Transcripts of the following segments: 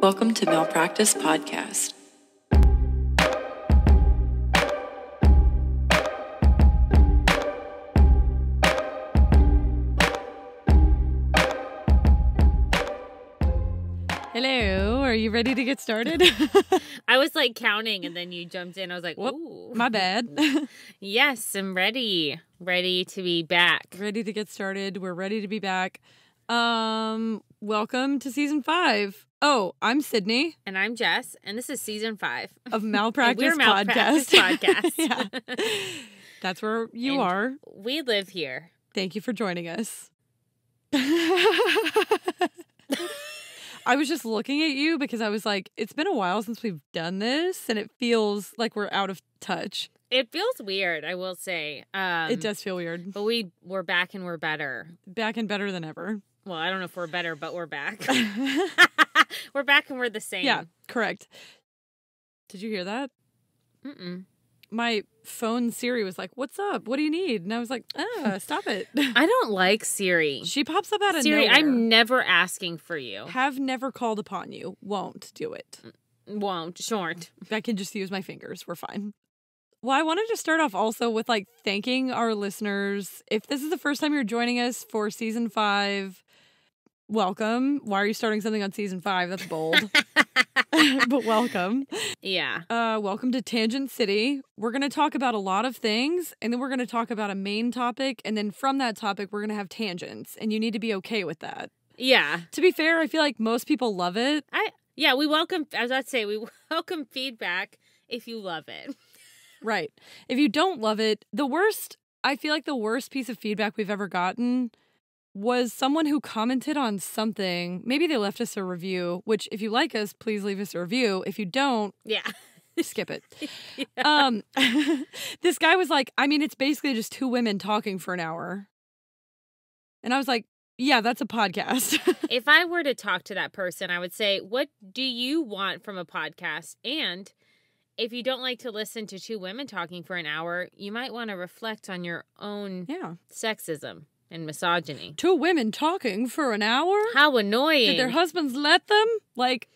Welcome to Malpractice Podcast. Hello, are you ready to get started? I was like counting and then you jumped in. I was like, ooh. My bad. Yes, I'm ready. Ready to be back. Ready to get started. We're ready to be back. Welcome to season 5. Oh, I'm Sydney. And I'm Jess, and this is season 5 of Malpractice we're Malpractice Podcast. Yeah. That's where you are. We live here. Thank you for joining us. I was just looking at you because I was like, it's been a while since we've done this, and it feels like we're out of touch. It feels weird, I will say. It does feel weird. But we're back and we're better. Back and better than ever. Well, I don't know if we're better, but we're back. We're back and we're the same. Yeah, correct. Did you hear that? Mm-mm. My phone Siri was like, "What's up? What do you need?" And I was like, stop it." I don't like Siri. She pops up out of Siri, nowhere. I'm never asking for you. Have never called upon you. Won't do it. Won't. Short. I can just use my fingers. We're fine. Well, I wanted to start off also with like thanking our listeners. If this is the first time you're joining us for season 5, welcome. Why are you starting something on season 5? That's bold. But welcome. Yeah. Welcome to Tangent City. We're going to talk about a lot of things, and then we're going to talk about a main topic, and then from that topic, we're going to have tangents, and you need to be okay with that. Yeah. To be fair, I feel like most people love it. We welcome, I was about to say, we welcome feedback if you love it. Right. If you don't love it, I feel like the worst piece of feedback we've ever gotten was someone who commented on something. Maybe they left us a review, which if you like us, please leave us a review. If you don't, skip it. Yeah. This guy was like, I mean, it's basically just 2 women talking for an hour. And I was like, yeah, that's a podcast. If I were to talk to that person, I would say, what do you want from a podcast? And if you don't like to listen to 2 women talking for an hour, you might want to reflect on your own sexism and misogyny. 2 women talking for an hour? How annoying. Did their husbands let them? Like,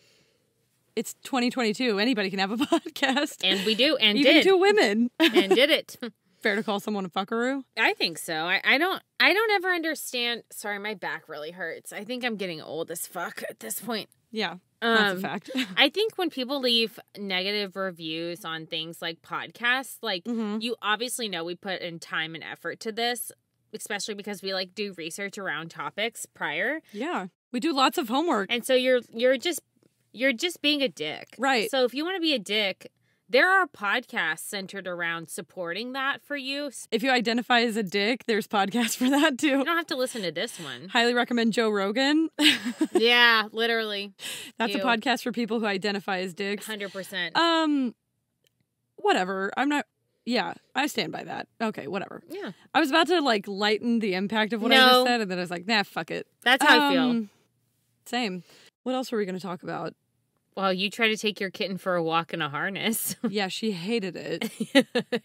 it's 2022. Anybody can have a podcast. And we do, and even did. 2 women. And did it. Fair to call someone a fuckaroo? I think so. I don't ever understand. Sorry, my back really hurts. I think I'm getting old as fuck at this point. Yeah, that's a fact. I think when people leave negative reviews on things like podcasts, like you obviously know we put in time and effort to this, especially because we like do research around topics prior. Yeah, we do lots of homework. And so you're just being a dick. Right. So if you want to be a dick, there are podcasts centered around supporting that for you. If you identify as a dick, there's podcasts for that too. You don't have to listen to this one. Highly recommend Joe Rogan. Yeah, literally. That's a podcast for people who identify as dicks. 100%. Whatever. Yeah, I stand by that. Okay, whatever. Yeah. I was about to like lighten the impact of what I just said, and then I was like, nah, fuck it. That's how I feel. Same. What else were we going to talk about? Well, you try to take your kitten for a walk in a harness. Yeah, she hated it.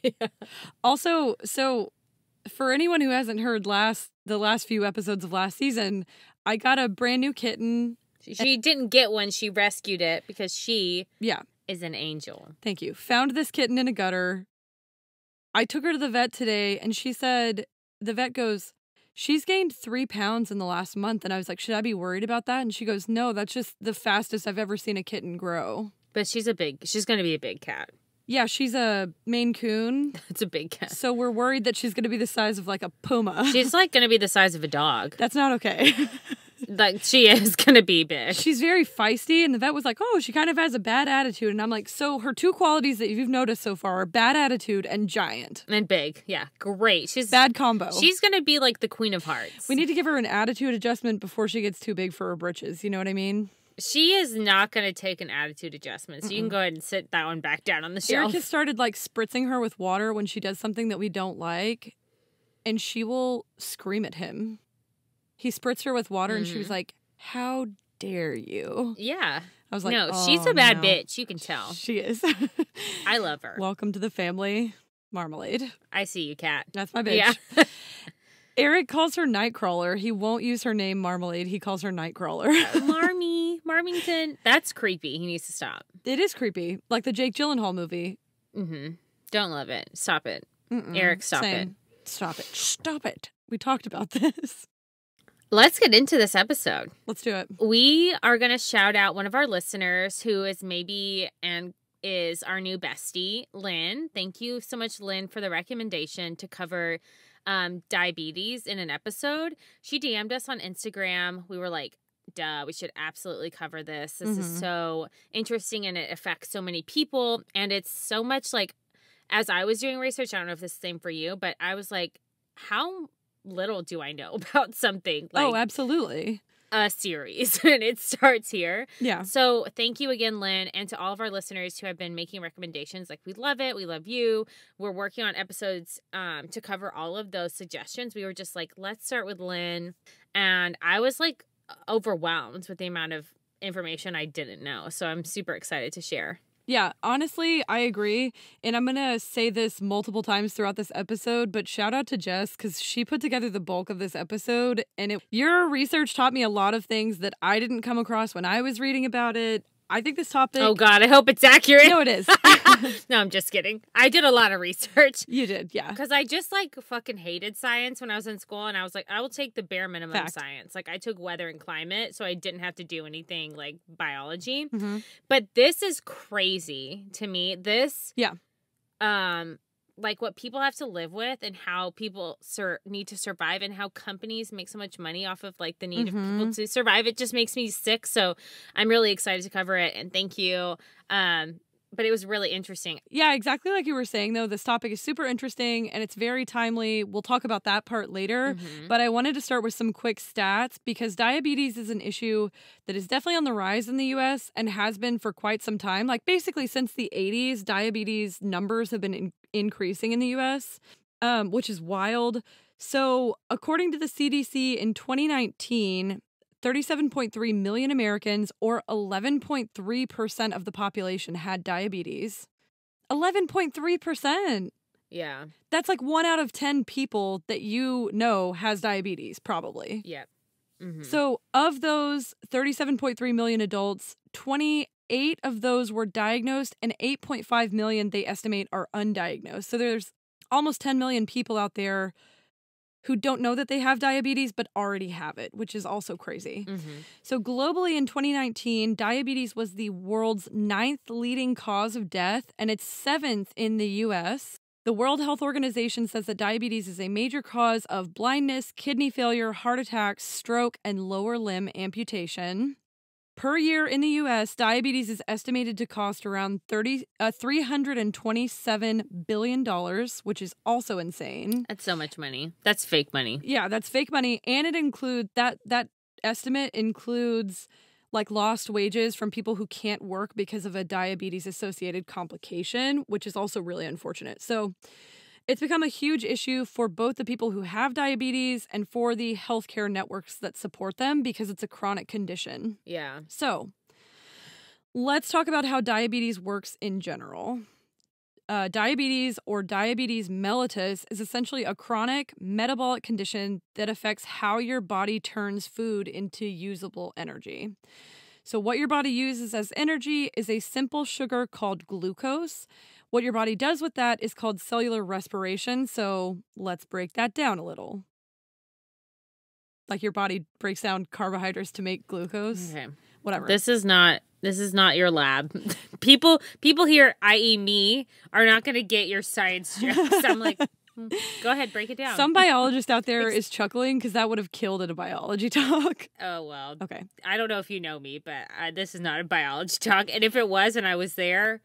Yeah. Also, so for anyone who hasn't heard the last few episodes of last season, I got a brand new kitten. She didn't get one. She rescued it because she is an angel. Thank you. Found this kitten in a gutter. I took her to the vet today, and she said, the vet goes, she's gained 3 pounds in the last month. And I was like, should I be worried about that? And she goes, no, that's just the fastest I've ever seen a kitten grow. But she's going to be a big cat. Yeah, she's a Maine Coon. It's a big cat. So we're worried that she's going to be the size of like a puma. She's like going to be the size of a dog. That's not okay. Like, she is going to be big. She's very feisty, and the vet was like, oh, she kind of has a bad attitude. And I'm like, so her 2 qualities that you've noticed so far are bad attitude and giant. And big. Yeah, great. She's bad combo. She's going to be like the Queen of Hearts. We need to give her an attitude adjustment before she gets too big for her britches. You know what I mean? She is not going to take an attitude adjustment, so you can go ahead and sit that one back down on the shelf. Erica started, like, spritzing her with water when she does something that we don't like, and she will scream at him. He spritzed her with water, and she was like, how dare you? Yeah. I was like, no, oh, she's a bad bitch. You can tell. She is. I love her. Welcome to the family. Marmalade. I see you, cat. That's my bitch. Yeah. Eric calls her Nightcrawler. He won't use her name Marmalade. He calls her Nightcrawler. Marmington. That's creepy. He needs to stop. It is creepy. Like the Jake Gyllenhaal movie. Mm-hmm. Don't love it. Stop it. Eric, stop it. Stop it. Stop it. We talked about this. Let's get into this episode. Let's do it. We are going to shout out one of our listeners who is is our new bestie, Lynn. Thank you so much, Lynn, for the recommendation to cover diabetes in an episode. She DM'd us on Instagram. We were like, duh, we should absolutely cover this. This is so interesting and it affects so many people. And it's so much like, as I was doing research, I don't know if this is the same for you, but I was like, how little do I know about something? Like, oh, absolutely. A series, and it starts here. Yeah. So thank you again, Lynn, and to all of our listeners who have been making recommendations. Like, we love it. We love you. We're working on episodes to cover all of those suggestions. We were just like, let's start with Lynn. And I was like overwhelmed with the amount of information I didn't know. So I'm super excited to share. Yeah, honestly, I agree. And I'm going to say this multiple times throughout this episode, but shout out to Jess because she put together the bulk of this episode. And your research taught me a lot of things that I didn't come across when I was reading about it. I think this topic... Oh, God, I hope it's accurate. No, it is. No, I'm just kidding. I did a lot of research. You did, yeah. Because I just, like, fucking hated science when I was in school, and I was like, I will take the bare minimum of science. Like, I took weather and climate, so I didn't have to do anything, like, biology. Mm-hmm. But this is crazy to me. This... Yeah. Like, what people have to live with and how people need to survive and how companies make so much money off of, like, the need of people to survive. It just makes me sick. So I'm really excited to cover it. And thank you. But it was really interesting. Yeah, exactly like you were saying, though. This topic is super interesting and it's very timely. We'll talk about that part later. But I wanted to start with some quick stats because diabetes is an issue that is definitely on the rise in the U.S. and has been for quite some time. Like basically since the 80s, diabetes numbers have been increasing in the U.S., which is wild. So according to the CDC in 2019... 37.3 million Americans, or 11.3% of the population, had diabetes. 11.3%. Yeah. That's like 1 out of 10 people that you know has diabetes, probably. Yeah. So of those 37.3 million adults, 28 of those were diagnosed and 8.5 million they estimate are undiagnosed. So there's almost 10 million people out there who don't know that they have diabetes but already have it, which is also crazy. So globally in 2019, diabetes was the world's 9th leading cause of death, and it's 7th in the U.S. The World Health Organization says that diabetes is a major cause of blindness, kidney failure, heart attacks, stroke, and lower limb amputation. Per year in the U.S., diabetes is estimated to cost around $327 billion, which is also insane. That's so much money. That's fake money. Yeah, that's fake money. And it includes, that estimate includes like lost wages from people who can't work because of a diabetes-associated complication, which is also really unfortunate. So it's become a huge issue for both the people who have diabetes and for the healthcare networks that support them because it's a chronic condition. Yeah. So let's talk about how diabetes works in general. Diabetes or diabetes mellitus is essentially a chronic metabolic condition that affects how your body turns food into usable energy. So what your body uses as energy is a simple sugar called glucose. What your body does with that is called cellular respiration. So let's break that down a little. Like your body breaks down carbohydrates to make glucose. Okay. Whatever. This is not your lab. People here, i.e. me, are not going to get your science jokes. I'm like, go ahead, break it down. Some biologist out there is chuckling because that would have killed at a biology talk. Oh, well. Okay. I don't know if you know me, but this is not a biology talk. And if it was and I was there,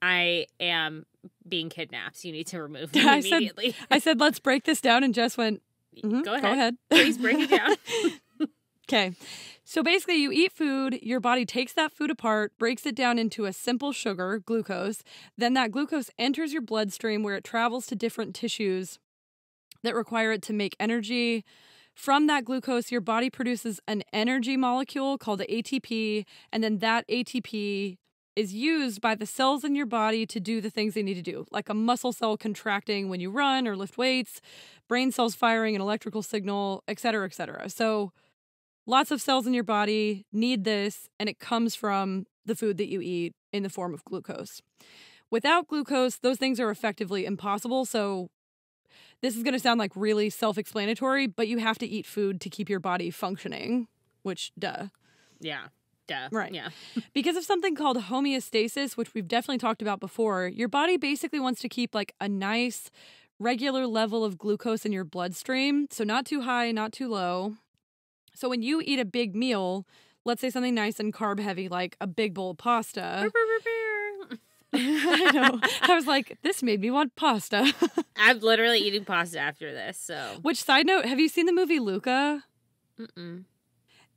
I am being kidnapped. So you need to remove me immediately. I said, let's break this down. And Jess went, Go ahead. Please break it down. Okay. So basically you eat food, your body takes that food apart, breaks it down into a simple sugar, glucose. Then that glucose enters your bloodstream where it travels to different tissues that require it to make energy. From that glucose, your body produces an energy molecule called ATP, and then that ATP is used by the cells in your body to do the things they need to do, like a muscle cell contracting when you run or lift weights, brain cells firing an electrical signal, et cetera, et cetera. So lots of cells in your body need this, and it comes from the food that you eat in the form of glucose. Without glucose, those things are effectively impossible. So this is going to sound like really self-explanatory, but you have to eat food to keep your body functioning, which, duh. Yeah. Duh. Right. Yeah. Because of something called homeostasis, which we've definitely talked about before, your body basically wants to keep like a nice regular level of glucose in your bloodstream. So not too high, not too low. So when you eat a big meal, let's say something nice and carb heavy, like a big bowl of pasta. I know. I was like, this made me want pasta. I'm literally eating pasta after this, so. Which, side note, have you seen the movie Luca? Mm-mm.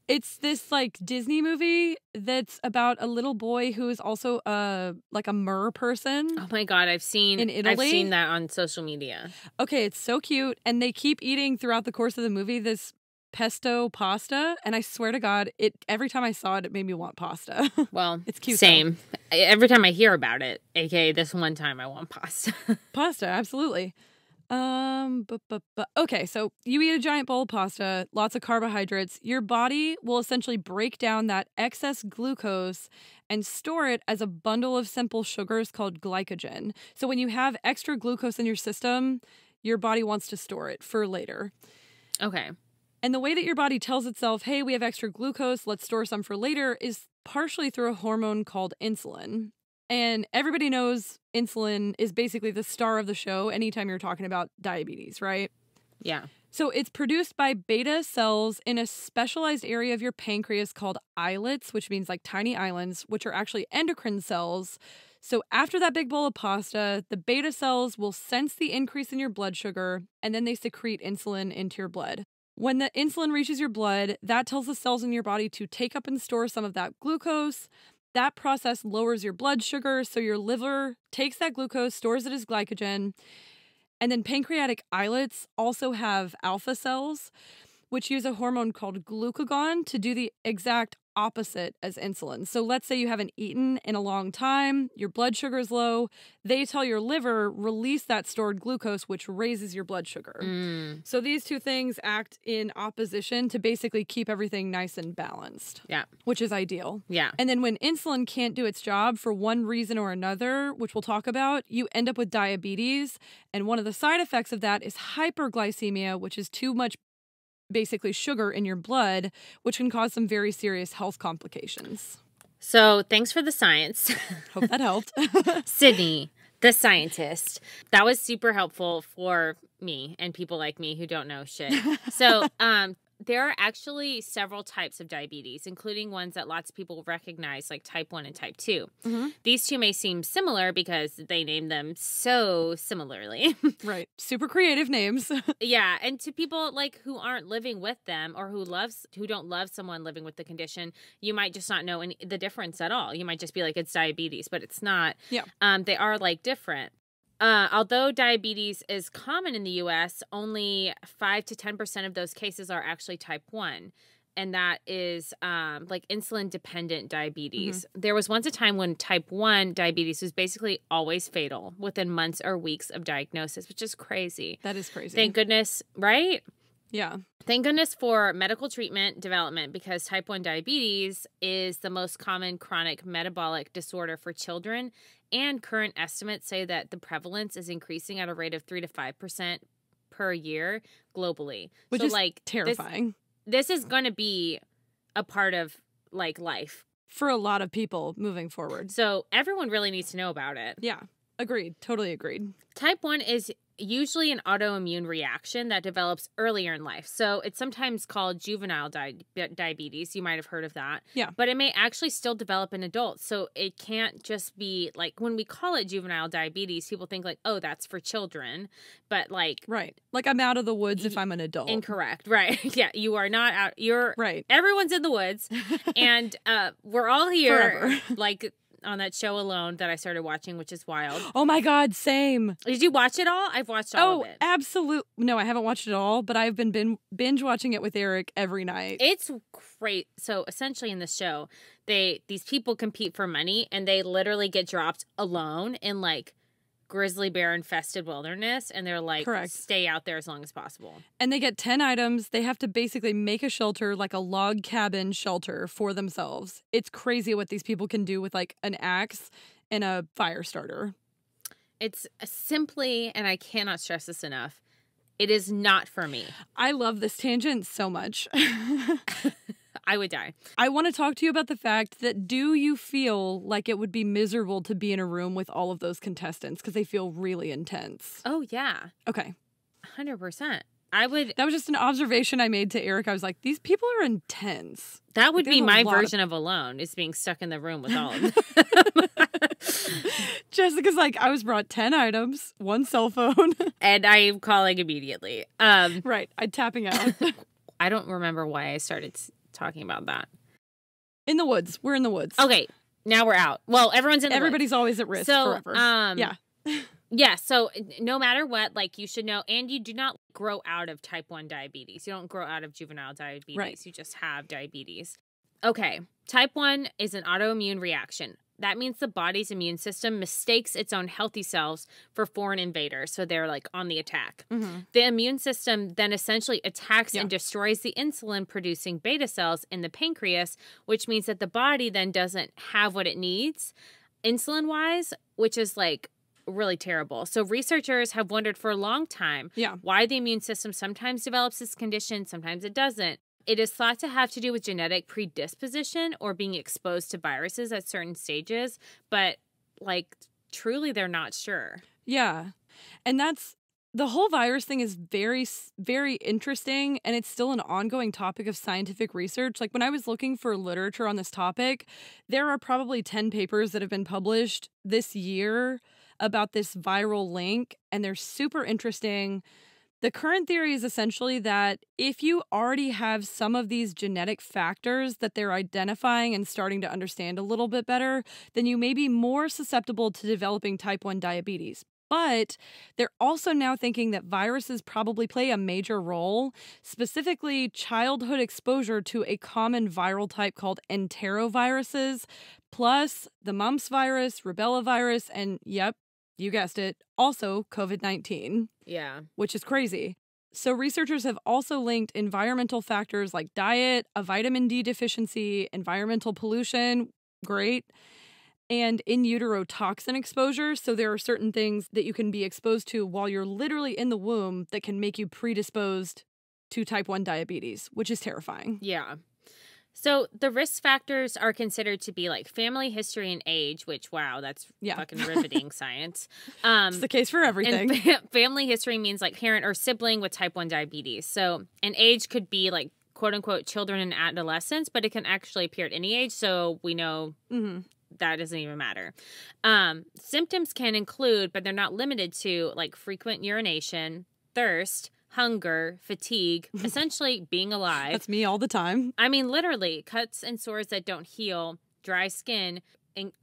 It's this like Disney movie that's about a little boy who is also like a mer person. Oh my God, I've seen that on social media. Okay, it's so cute. And they keep eating throughout the course of the movie this pesto pasta, and I swear to God, every time I saw it, it made me want pasta. Well, it's cute. Same. Though. Every time I hear about it, aka this one time, I want pasta. Pasta, absolutely. Okay, so you eat a giant bowl of pasta, lots of carbohydrates. Your body will essentially break down that excess glucose and store it as a bundle of simple sugars called glycogen. So when you have extra glucose in your system, your body wants to store it for later. Okay. And the way that your body tells itself, hey, we have extra glucose, let's store some for later, is partially through a hormone called insulin. And everybody knows insulin is basically the star of the show anytime you're talking about diabetes, right? Yeah. So it's produced by beta cells in a specialized area of your pancreas called islets, which means like tiny islands, which are actually endocrine cells. So after that big bowl of pasta, the beta cells will sense the increase in your blood sugar, and then they secrete insulin into your blood. When the insulin reaches your blood, that tells the cells in your body to take up and store some of that glucose. That process lowers your blood sugar, so your liver takes that glucose, stores it as glycogen. And then pancreatic islets also have alpha cells, which use a hormone called glucagon to do the exact opposite as insulin. So let's say you haven't eaten in a long time, your blood sugar is low. They tell your liver, release that stored glucose, which raises your blood sugar. So these two things act in opposition to basically keep everything nice and balanced. Yeah. Which is ideal. Yeah. And then when insulin can't do its job for one reason or another, which we'll talk about, you end up with diabetes. And one of the side effects of that is hyperglycemia, which is too much basically sugar in your blood, which can cause some very serious health complications. So thanks for the science. Hope that helped. Sydney, the scientist. That was super helpful for me and people like me who don't know shit. So there are actually several types of diabetes, including ones that lots of people recognize, like type 1 and type 2. Mm-hmm. These two may seem similar because they name them so similarly. Right. Super creative names. Yeah. And to people like who aren't living with them or who don't love someone living with the condition, you might just not know the difference at all. You might just be like, it's diabetes, but it's not. Yeah. They are like different. Although diabetes is common in the U.S., only 5 to 10% of those cases are actually type 1. And that is like insulin-dependent diabetes. Mm-hmm. There was once a time when type 1 diabetes was basically always fatal within months or weeks of diagnosis, which is crazy. That is crazy. Thank goodness, right? Yeah. Thank goodness for medical treatment development, because type 1 diabetes is the most common chronic metabolic disorder for children. And current estimates say that the prevalence is increasing at a rate of 3 to 5% per year globally. Which is like terrifying. This is going to be a part of like life for a lot of people moving forward. So everyone really needs to know about it. Yeah. Agreed. Totally agreed. Type 1 is usually an autoimmune reaction that develops earlier in life. So it's sometimes called juvenile diabetes. You might have heard of that. Yeah. But it may actually still develop in adults. So it can't just be like, when we call it juvenile diabetes, people think like, oh, that's for children. But like... Right. Like I'm out of the woods if I'm an adult. Incorrect. Right. Yeah. You are not out. You're... Right. Everyone's in the woods. And we're all here. Forever. Like... on that show Alone that I started watching, which is wild. Oh my God, same. Did you watch it all? I've watched all of it. Oh, absolutely. No, I haven't watched it all, but I've been binge watching it with Eric every night. It's great. So essentially in the show, these people compete for money and they literally get dropped alone in like grizzly bear infested wilderness, and they're like, Correct. Stay out there as long as possible. And they get 10 items. They have to basically make a shelter, like a log cabin shelter for themselves. It's crazy what these people can do with like an axe and a fire starter. It's simply, and I cannot stress this enough, it is not for me. I love this tangent so much. I would die. I want to talk to you about the fact that do you feel like it would be miserable to be in a room with all of those contestants because they feel really intense? Oh, yeah. Okay. 100%. I would. That was just an observation I made to Eric. I was like, these people are intense. That would Like, be my there's a lot version of Alone, is being stuck in the room with all of them. Jessica's like, I was brought 10 items, 1 cell phone. And I'm calling immediately. Right. I'm tapping out. I don't remember why I started talking about that. In the woods. We're in the woods. Okay, now we're out. Well, everyone's in the Everybody's woods. always at risk forever. Yeah. Yeah, so no matter what, like, you should know, and you do not grow out of type 1 diabetes. You don't grow out of juvenile diabetes. Right. You just have diabetes. Okay, type 1 is an autoimmune reaction. That means the body's immune system mistakes its own healthy cells for foreign invaders. So they're like on the attack. Mm-hmm. The immune system then essentially attacks and destroys the insulin producing beta cells in the pancreas, which means that the body then doesn't have what it needs insulin wise, which is like really terrible. So researchers have wondered for a long time why the immune system sometimes develops this condition, sometimes it doesn't. It is thought to have to do with genetic predisposition or being exposed to viruses at certain stages, but like truly they're not sure. Yeah. And that's the whole virus thing is very, very interesting, and it's still an ongoing topic of scientific research. Like when I was looking for literature on this topic, there are probably 10 papers that have been published this year about this viral link, and they're super interesting. The current theory is essentially that if you already have some of these genetic factors that they're identifying and starting to understand a little bit better, then you may be more susceptible to developing type 1 diabetes. But they're also now thinking that viruses probably play a major role, specifically childhood exposure to a common viral type called enteroviruses, plus the mumps virus, rubella virus, and yep, you guessed it, also COVID-19. Yeah. Which is crazy. So researchers have also linked environmental factors like diet, a vitamin D deficiency, environmental pollution, great, and in utero toxin exposure. So there are certain things that you can be exposed to while you're literally in the womb that can make you predisposed to type 1 diabetes, which is terrifying. Yeah. So the risk factors are considered to be like family history and age, which, wow, that's fucking riveting science. It's the case for everything. And family history means like parent or sibling with type 1 diabetes. So an age could be like, quote unquote, children and adolescents, but it can actually appear at any age. So we know that doesn't even matter. Symptoms can include, but they're not limited to, like frequent urination, thirst, hunger, fatigue, essentially being alive. That's me all the time. I mean, literally, cuts and sores that don't heal, dry skin,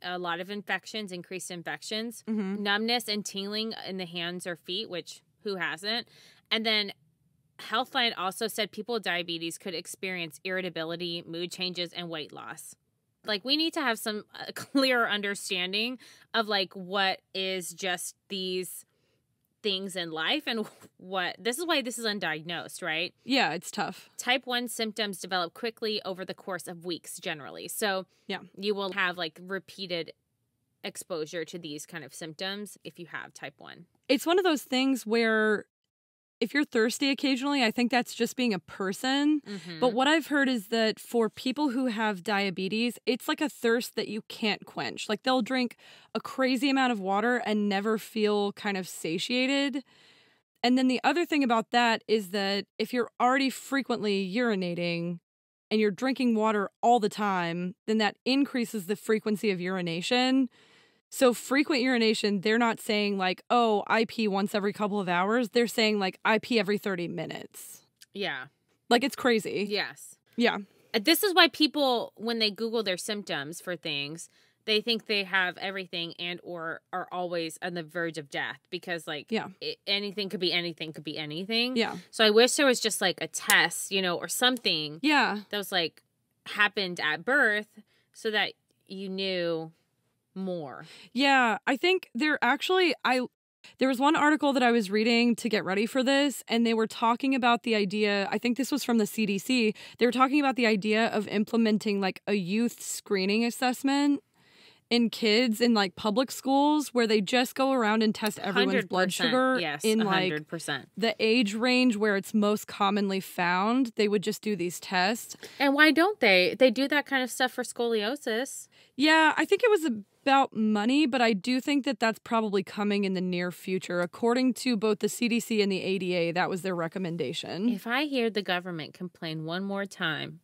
a lot of infections, increased infections, numbness and tingling in the hands or feet, which who hasn't? And then Healthline also said people with diabetes could experience irritability, mood changes, and weight loss. Like, we need to have some clearer understanding of, like, what is just these things in life and what this is why this is undiagnosed, right? Yeah, it's tough. Type 1 symptoms develop quickly over the course of weeks generally. So you will have like repeated exposure to these kind of symptoms if you have type 1. It's one of those things where if you're thirsty occasionally, I think that's just being a person. But what I've heard is that for people who have diabetes, it's like a thirst that you can't quench. Like they'll drink a crazy amount of water and never feel kind of satiated. And then the other thing about that is that if you're already frequently urinating and you're drinking water all the time, then that increases the frequency of urination. So frequent urination, they're not saying like, oh, I pee once every couple of hours. They're saying like, I pee every 30 minutes. Yeah. Like, it's crazy. Yes. Yeah. This is why people, when they Google their symptoms for things, they think they have everything and or are always on the verge of death because, like, anything could be anything could be anything. Yeah. So I wish there was just, like, a test, you know, or something. Yeah. That was, like, happened at birth so that you knew more. Yeah. I think there was one article that I was reading to get ready for this, and they were talking about the idea, I think this was from the CDC, they were talking about the idea of implementing, like, a youth screening assessment in kids in, like, public schools where they just go around and test everyone's blood sugar in, like, 100%. the age range where it's most commonly found. They would just do these tests. And why don't they? They do that kind of stuff for scoliosis. Yeah, I think it was about money, but I do think that that's probably coming in the near future. According to both the CDC and the ADA, that was their recommendation. If I hear the government complain one more time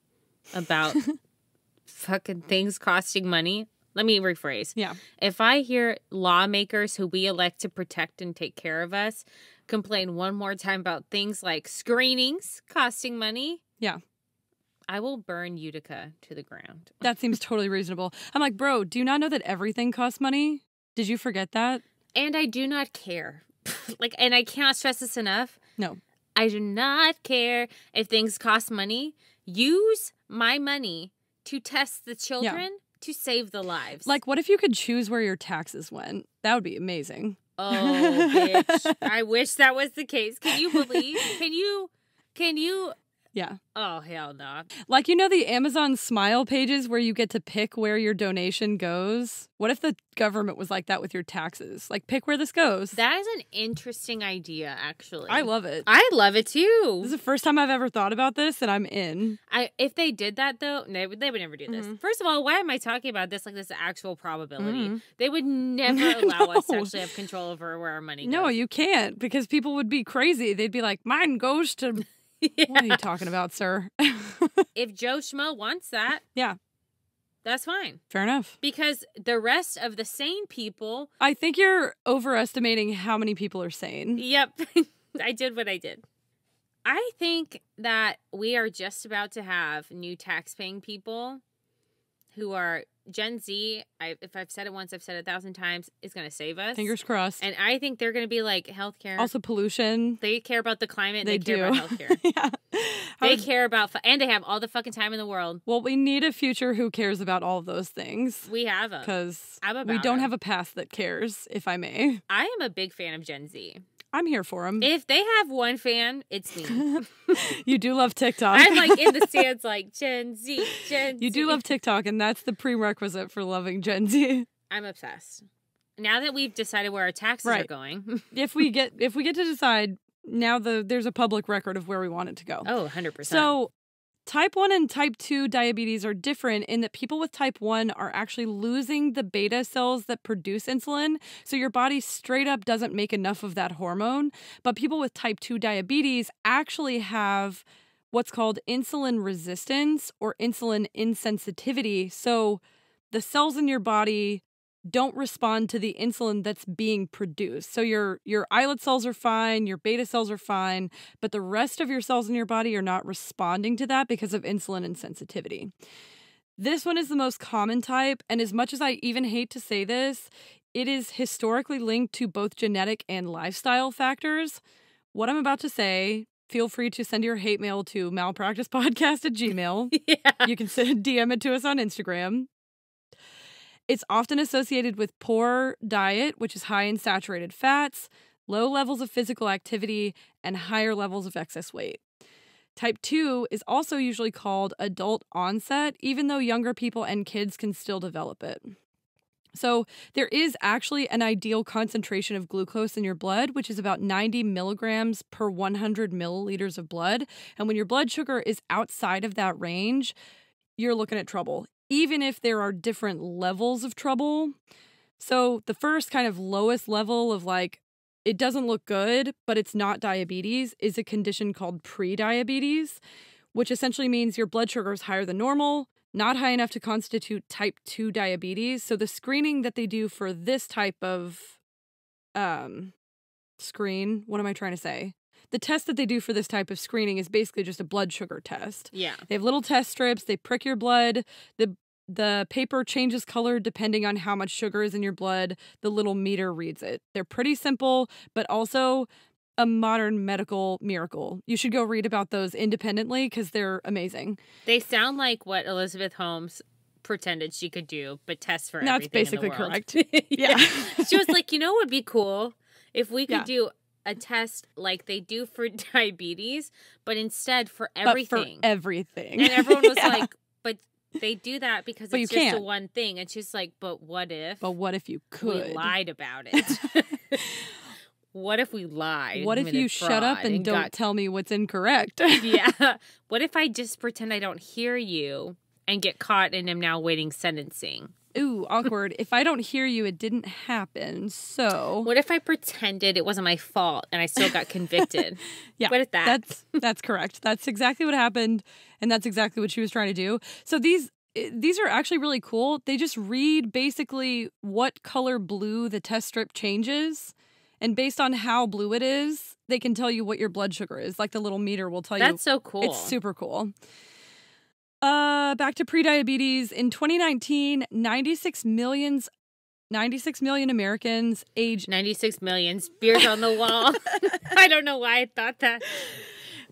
about fucking things costing money, let me rephrase. Yeah. If I hear lawmakers who we elect to protect and take care of us complain one more time about things like screenings costing money, yeah, I will burn Utica to the ground. That seems totally reasonable. I'm like, bro, do you not know that everything costs money? Did you forget that? And I do not care. Like, and I cannot stress this enough. No. I do not care if things cost money. Use my money to test the children to save the lives. Like, what if you could choose where your taxes went? That would be amazing. Oh, bitch. I wish that was the case. Can you believe? Can you? Yeah. Oh, hell no. Like, you know the Amazon Smile pages where you get to pick where your donation goes? What if the government was like that with your taxes? Like, pick where this goes. That is an interesting idea, actually. I love it. I love it, too. This is the first time I've ever thought about this, and I'm in. If they did that, though, they would never do this. First of all, why am I talking about this like this is actual probability? They would never allow us to actually have control over where our money goes. No, you can't, because people would be crazy. They'd be like, mine goes to... Yeah. What are you talking about, sir? If Joe Schmo wants that, that's fine. Fair enough. Because the rest of the sane people... I think you're overestimating how many people are sane. Yep. I did what I did. I think that we are just about to have new tax-paying people who are Gen Z. If I've said it once, I've said it 1,000 times, is going to save us. Fingers crossed. And I think they're going to be like healthcare. Also pollution. They care about the climate. They do. care about healthcare. Yeah. They care about... and they have all the fucking time in the world. Well, we need a future who cares about all of those things. We have them. Because we don't have a past that cares, if I may. I am a big fan of Gen Z. I'm here for them. If they have one fan, it's me. You do love TikTok. I'm like in the stands like, Gen Z, Gen Z. You do love TikTok, and that's the prerequisite for loving Gen Z. I'm obsessed. Now that we've decided where our taxes are going. if we get to decide, now there's a public record of where we want it to go. Oh, 100%. So type 1 and type 2 diabetes are different in that people with type 1 are actually losing the beta cells that produce insulin. So your body straight up doesn't make enough of that hormone. But people with type 2 diabetes actually have what's called insulin resistance or insulin insensitivity. So the cells in your body don't respond to the insulin that's being produced. So your islet cells are fine, your beta cells are fine, but the rest of your cells in your body are not responding to that because of insulin insensitivity. This one is the most common type, and as much as I even hate to say this, it is historically linked to both genetic and lifestyle factors. What I'm about to say, feel free to send your hate mail to malpracticepodcast@gmail.com. Yeah. You can DM it to us on Instagram. It's often associated with poor diet, which is high in saturated fats, low levels of physical activity, and higher levels of excess weight. Type 2 is also usually called adult onset, even though younger people and kids can still develop it. So there is actually an ideal concentration of glucose in your blood, which is about 90 milligrams per 100 milliliters of blood. And when your blood sugar is outside of that range, you're looking at trouble, even if there are different levels of trouble. So the first kind of lowest level of like, it doesn't look good, but it's not diabetes, is a condition called prediabetes, which essentially means your blood sugar is higher than normal, not high enough to constitute type 2 diabetes. So the screening that they do for this type of screen, what am I trying to say? The test that they do for this type of screening is basically just a blood sugar test. Yeah. They have little test strips, they prick your blood. The paper changes color depending on how much sugar is in your blood. The little meter reads it. They're pretty simple, but also a modern medical miracle. You should go read about those independently because they're amazing. They sound like what Elizabeth Holmes pretended she could do, but test for That's everything basically in the world. correct. Yeah. She was like, you know what would be cool? If we could do a test like they do for diabetes, but instead for everything. But for everything. And everyone was like, but they do that because but it's just a one thing. And she's like, but what if? But what if you could? We lied about it. What if we lied? What if you shut up and don't tell me what's incorrect? Yeah. What if I just pretend I don't hear you and get caught and am now waiting sentencing? Ooh, awkward. If I don't hear you, it didn't happen. So what if I pretended it wasn't my fault and I still got convicted? Yeah. What if that? That's correct. That's exactly what happened, and that's exactly what she was trying to do. So these are actually really cool. They just read basically what color blue the test strip changes, and based on how blue it is, they can tell you what your blood sugar is. Like the little meter will tell you. That's so cool. It's super cool. Back to prediabetes. In 2019, 96 million Americans aged 96 million beers on the wall. I don't know why I thought that.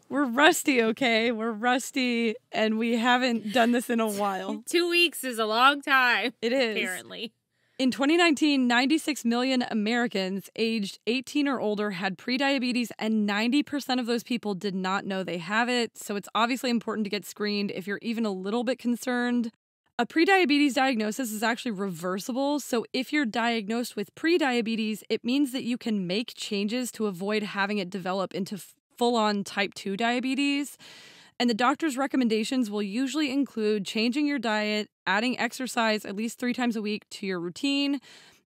We're rusty, okay? We're rusty, and we haven't done this in a while. 2 weeks is a long time. It is. Apparently. In 2019, 96 million Americans aged 18 or older had prediabetes, and 90% of those people did not know they have it. So it's obviously important to get screened if you're even a little bit concerned. A prediabetes diagnosis is actually reversible. So if you're diagnosed with prediabetes, it means that you can make changes to avoid having it develop into full-on type 2 diabetes. And the doctor's recommendations will usually include changing your diet, adding exercise at least 3 times a week to your routine.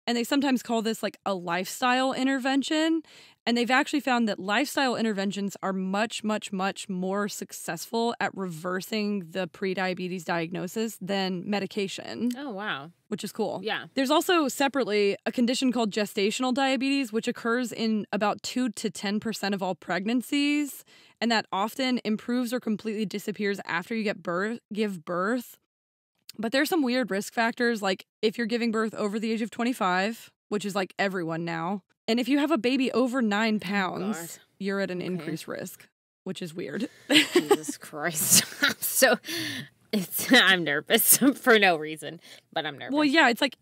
And they sometimes call this like a lifestyle intervention. And they've actually found that lifestyle interventions are much, much, much more successful at reversing the prediabetes diagnosis than medication. Oh, wow. Which is cool. Yeah. There's also separately a condition called gestational diabetes, which occurs in about 2 to 10% of all pregnancies. And that often improves or completely disappears after you give birth. But there's some weird risk factors, like if you're giving birth over the age of 25, which is like everyone now. And if you have a baby over 9 pounds, you're at an increased risk, which is weird. Jesus Christ. I'm nervous for no reason, but I'm nervous. Well, yeah, it's like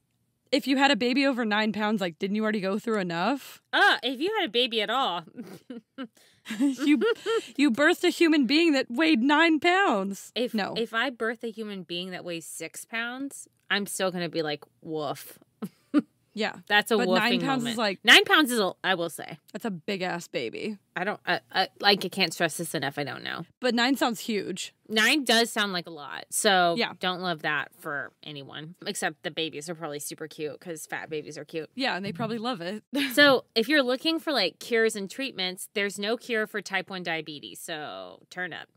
if you had a baby over 9 pounds, like, didn't you already go through enough? If you had a baby at all. You birthed a human being that weighed 9 pounds. If I birth a human being that weighs 6 pounds, I'm still going to be like, woof. Yeah. That's a woofing 9 pounds moment. is like... 9 pounds is, I will say. That's a big-ass baby. I can't stress this enough. I don't know. But 9 sounds huge. 9 does sound like a lot. So yeah. Don't love that for anyone. Except the babies are probably super cute because fat babies are cute. Yeah, and they probably love it. So if you're looking for like cures and treatments, there's no cure for type 1 diabetes. So turn up.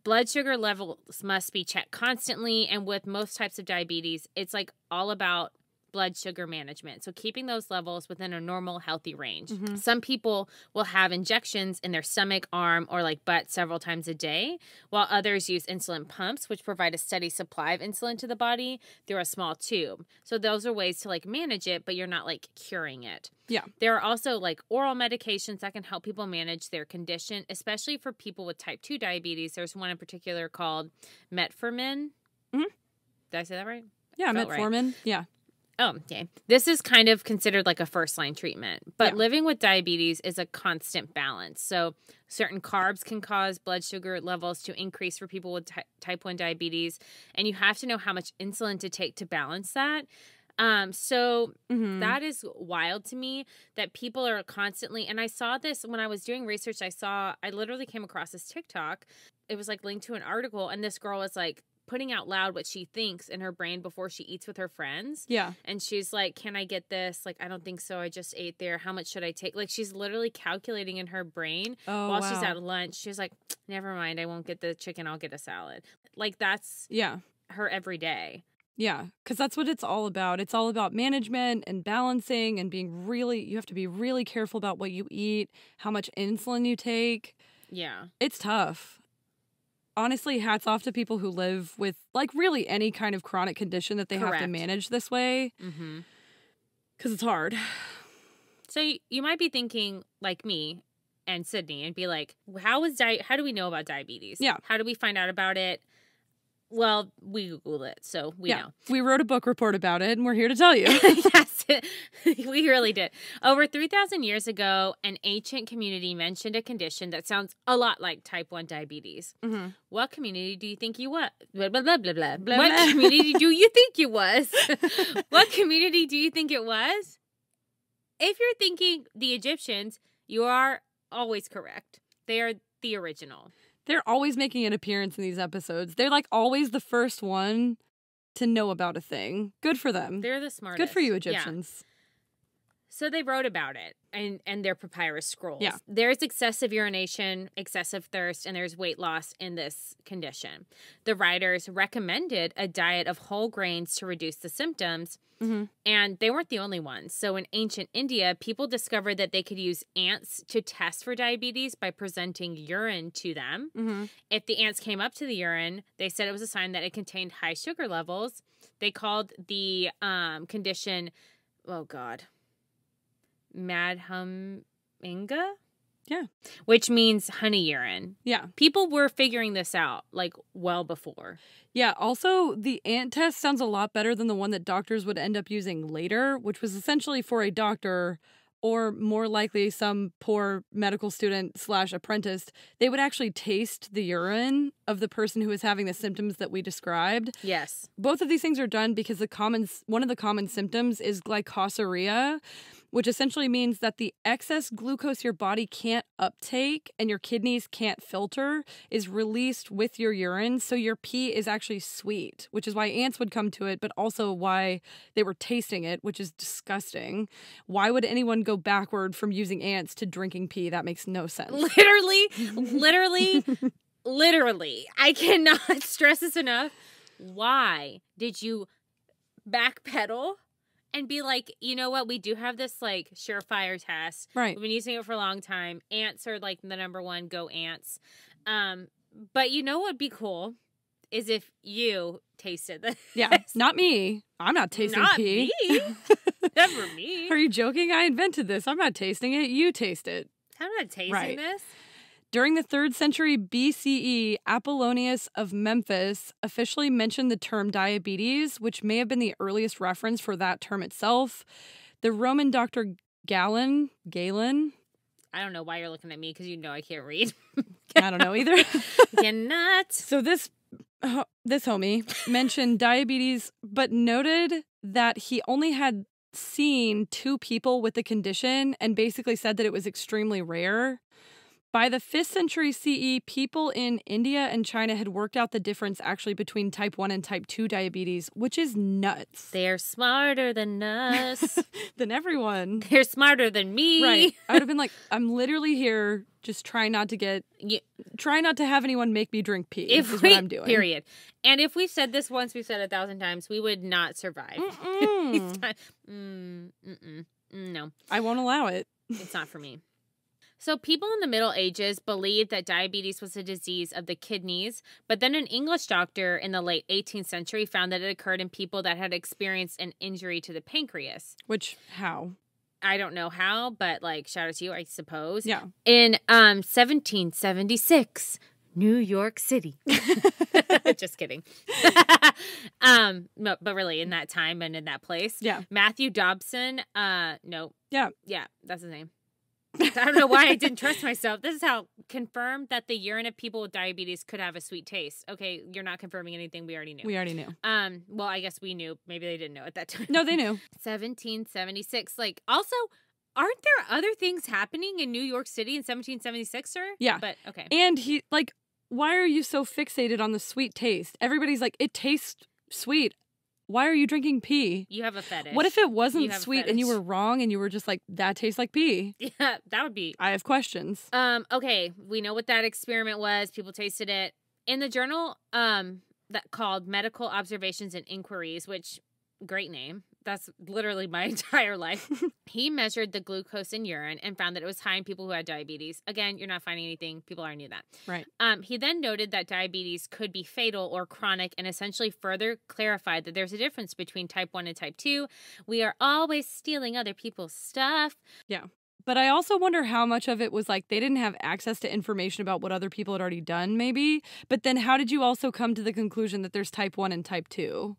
Blood sugar levels must be checked constantly. And with most types of diabetes, it's like all about blood sugar management. So keeping those levels within a normal, healthy range. Mm-hmm. Some people will have injections in their stomach, arm, or like butt several times a day, while others use insulin pumps, which provide a steady supply of insulin to the body through a small tube. So those are ways to like manage it, but you're not like curing it. Yeah. There are also like oral medications that can help people manage their condition, especially for people with type 2 diabetes. There's one in particular called metformin. Mm-hmm. Did I say that right? Yeah, metformin. Right. Yeah. Oh, okay. This is kind of considered like a first-line treatment, but living with diabetes is a constant balance. So certain carbs can cause blood sugar levels to increase for people with type 1 diabetes, and you have to know how much insulin to take to balance that. That is wild to me that people are constantly, and I saw this when I was doing research, I literally came across this TikTok. It was like linked to an article, and this girl was like, putting out loud what she thinks in her brain before she eats with her friends. Yeah. And she's like, can I get this? Like, I don't think so. I just ate there. How much should I take? Like, she's literally calculating in her brain while she's at lunch. She's like, never mind. I won't get the chicken. I'll get a salad. Like, that's her every day. Yeah. Because that's what it's all about. It's all about management and balancing and you have to be really careful about what you eat, how much insulin you take. Yeah. It's tough. honestly, hats off to people who live with, like, really any kind of chronic condition that they have to manage this way. Because it's hard. So you might be thinking, like me and Sydney, and be like, how do we know about diabetes? Yeah. How do we find out about it? Well, we Googled it, so we know. We wrote a book report about it, and we're here to tell you. Yes, we really did. Over 3,000 years ago, an ancient community mentioned a condition that sounds a lot like type 1 diabetes. What community do you think you was? Blah, blah, blah, blah, blah. What community do you think you was? What community do you think it was? If you're thinking the Egyptians, you are always correct. They are the original. They're always making an appearance in these episodes. They're like always the first one to know about a thing. Good for them. They're the smartest. Good for you, Egyptians. Yeah. So they wrote about it and their papyrus scrolls. Yeah. There's excessive urination, excessive thirst, and there's weight loss in this condition. The writers recommended a diet of whole grains to reduce the symptoms, and they weren't the only ones. So in ancient India, people discovered that they could use ants to test for diabetes by presenting urine to them. If the ants came up to the urine, they said it was a sign that it contained high sugar levels. They called the condition, oh God, Madhuminga? Yeah. Which means honey urine. Yeah. People were figuring this out, like, well before. Yeah. Also, the ant test sounds a lot better than the one that doctors would end up using later, which was essentially for a doctor or more likely some poor medical student / apprentice. They would actually taste the urine of the person who was having the symptoms that we described. Yes. Both of these things are done because one of the common symptoms is glycosuria, which essentially means that the excess glucose your body can't uptake and your kidneys can't filter is released with your urine. So your pee is actually sweet, which is why ants would come to it, but also why they were tasting it, which is disgusting. Why would anyone go backward from using ants to drinking pee? That makes no sense. Literally. I cannot stress this enough. Why did you backpedal and be like, you know what? We do have this, like, surefire test. Right. We've been using it for a long time. Ants are, like, the number one. Go ants. But you know what would be cool is if you tasted this. Yeah, not me. I'm not tasting pee. Me. Never me. Are you joking? I invented this. I'm not tasting it. You taste it. I'm not tasting this. During the 3rd century BCE, Apollonius of Memphis officially mentioned the term diabetes, which may have been the earliest reference for that term itself. The Roman doctor Galen. I don't know why you're looking at me because you know I can't read. I don't know either. Cannot. So this homie mentioned diabetes, but noted that he only had seen 2 people with the condition and basically said that it was extremely rare. By the 5th century CE, people in India and China had worked out the difference actually between type 1 and type 2 diabetes, which is nuts. They're smarter than us. Than everyone. They're smarter than me. Right. I would have been like, I'm literally here just trying not to have anyone make me drink pee is what I'm doing. Period. And if we've said this once, we've said it 1,000 times, we would not survive. No. I won't allow it. It's not for me. So people in the Middle Ages believed that diabetes was a disease of the kidneys, but then an English doctor in the late 18th century found that it occurred in people that had experienced an injury to the pancreas. Which, how? I don't know how, but, like, shout out to you, I suppose. Yeah. In 1776, New York City. Just kidding. No, but really, in that time and in that place. Yeah. Matthew Dobson, no. Yeah. Yeah, that's his name. I don't know why I didn't trust myself. This is how confirmed that the urine of people with diabetes could have a sweet taste. Okay, you're not confirming anything we already knew. We already knew. Well, I guess we knew. Maybe they didn't know at that time. No, they knew. 1776. Like, also, aren't there other things happening in New York City in 1776, sir? Yeah. But, okay. And he, like, why are you so fixated on the sweet taste? Everybody's like, it tastes sweet. Why are you drinking pee? You have a fetish. What if it wasn't sweet and you were wrong and you were just like, that tastes like pee? Yeah, that would be. I have questions. Okay, we know what that experiment was. People tasted it. In the journal that called Medical Observations and Inquiries, which, great name, That's literally my entire life. He measured the glucose in urine and found that it was high in people who had diabetes. Again, you're not finding anything. People already knew that. Right. He then noted that diabetes could be fatal or chronic and essentially further clarified that there's a difference between type 1 and type 2. We are always stealing other people's stuff. Yeah. But I also wonder how much of it was like they didn't have access to information about what other people had already done, maybe. But then how did you also come to the conclusion that there's type 1 and type 2?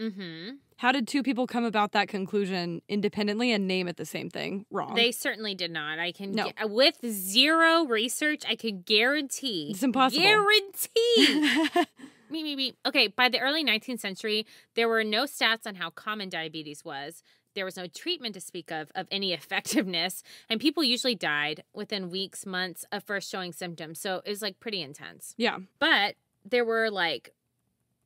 Mm-hmm. How did two people come about that conclusion independently and name it the same thing? Wrong. They certainly did not. With zero research, I can guarantee. It's impossible. Guarantee. Me. Okay, by the early 19th century, there were no stats on how common diabetes was. There was no treatment to speak of any effectiveness, and people usually died within weeks, months of first showing symptoms. So it was like pretty intense. Yeah. But there were like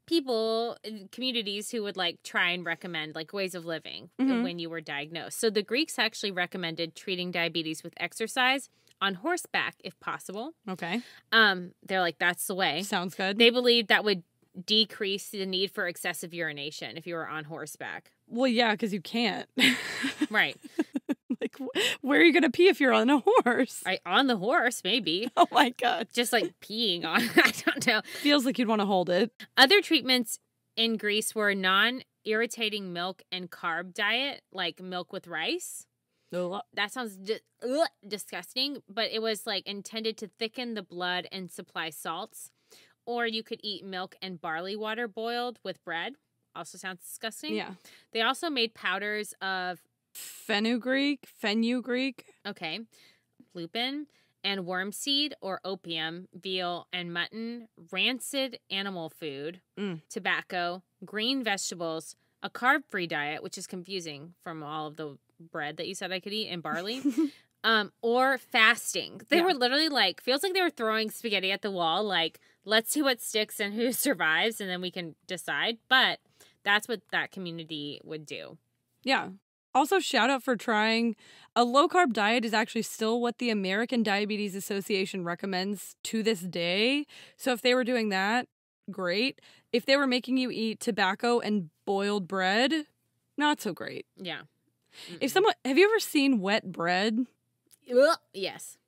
people, communities who would like try and recommend like ways of living when you were diagnosed. So the Greeks actually recommended treating diabetes with exercise on horseback if possible. Okay. They're like, that's the way. Sounds good. They believed that would decrease the need for excessive urination if you were on horseback. Well, yeah, because you can't. Right. Like, where are you going to pee if you're on a horse? On the horse, maybe. Oh, my God. Just like peeing on it. I don't know. Feels like you'd want to hold it. Other treatments in Greece were non-irritating milk and carb diet, like milk with rice. Ugh. That sounds disgusting, but it was like intended to thicken the blood and supply salts. Or you could eat milk and barley water boiled with bread. Also sounds disgusting. Yeah. They also made powders of fenugreek. Okay. Lupin and wormseed or opium, veal and mutton, rancid animal food, tobacco, green vegetables, a carb-free diet, which is confusing from all of the bread that you said I could eat, and barley, or fasting. They were literally like, feels like they were throwing spaghetti at the wall, like, let's see what sticks and who survives, and then we can decide. But that's what that community would do. Yeah. Also, shout out for trying. A low-carb diet is actually still what the American Diabetes Association recommends to this day. So if they were doing that, great. If they were making you eat tobacco and boiled bread, not so great. Yeah. Have you ever seen wet bread? Yes.